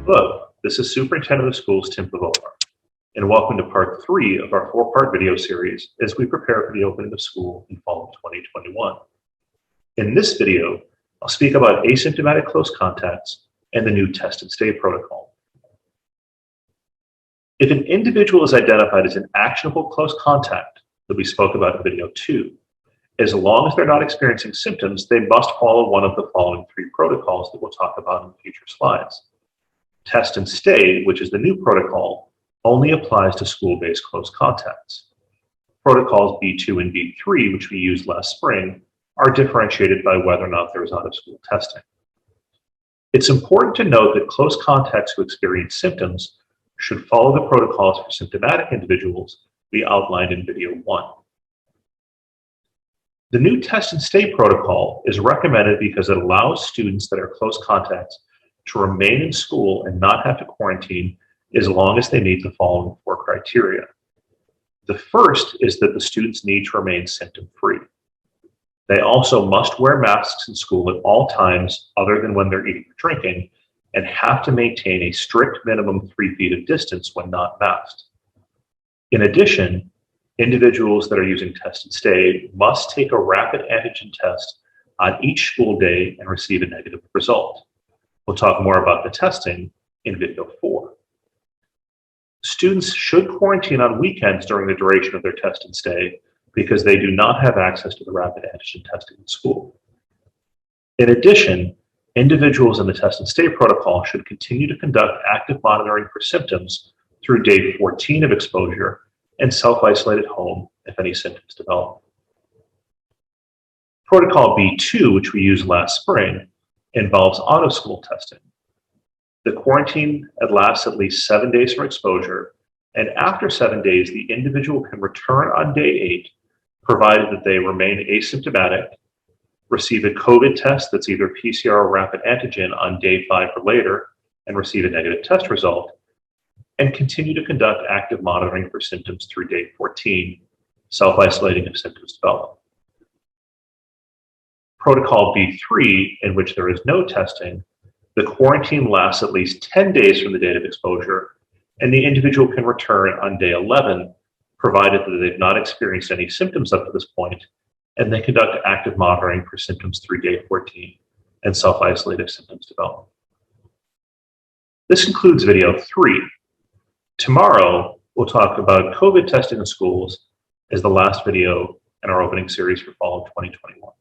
Hello, this is Superintendent of Schools Tim Piwowar, and welcome to part 3 of our 4-part video series as we prepare for the opening of school in fall of 2021. In this video, I'll speak about asymptomatic close contacts and the new test and stay protocol. If an individual is identified as an actionable close contact that we spoke about in video 2, as long as they're not experiencing symptoms, they must follow one of the following 3 protocols that we'll talk about in future slides. Test and stay, which is the new protocol, only applies to school-based close contacts. Protocols B2 and B3, which we used last spring, are differentiated by whether or not there is out-of-school testing. It's important to note that close contacts who experience symptoms should follow the protocols for symptomatic individuals we outlined in video 1. The new test and stay protocol is recommended because it allows students that are close contacts to remain in school and not have to quarantine as long as they meet the following 4 criteria. The first is that the students need to remain symptom-free. They also must wear masks in school at all times other than when they're eating or drinking, and have to maintain a strict minimum 3 feet of distance when not masked. In addition, individuals that are using test and stay must take a rapid antigen test on each school day and receive a negative result. We'll talk more about the testing in video 4. Students should quarantine on weekends during the duration of their test and stay because they do not have access to the rapid antigen testing in school. In addition, individuals in the test and stay protocol should continue to conduct active monitoring for symptoms through day 14 of exposure and self-isolate at home if any symptoms develop. Protocol B2, which we used last spring, involves out-of-school testing. The quarantine lasts at least 7 days from exposure, and after 7 days, the individual can return on day 8, provided that they remain asymptomatic, receive a COVID test that's either PCR or rapid antigen on day 5 or later, and receive a negative test result, and continue to conduct active monitoring for symptoms through day 14, self-isolating if symptoms develop. Protocol B3, in which there is no testing, the quarantine lasts at least 10 days from the date of exposure, and the individual can return on day 11, provided that they've not experienced any symptoms up to this point, and they conduct active monitoring for symptoms through day 14, and self-isolate if symptoms develop. This concludes video 3. Tomorrow, we'll talk about COVID testing in schools as the last video in our opening series for fall of 2021.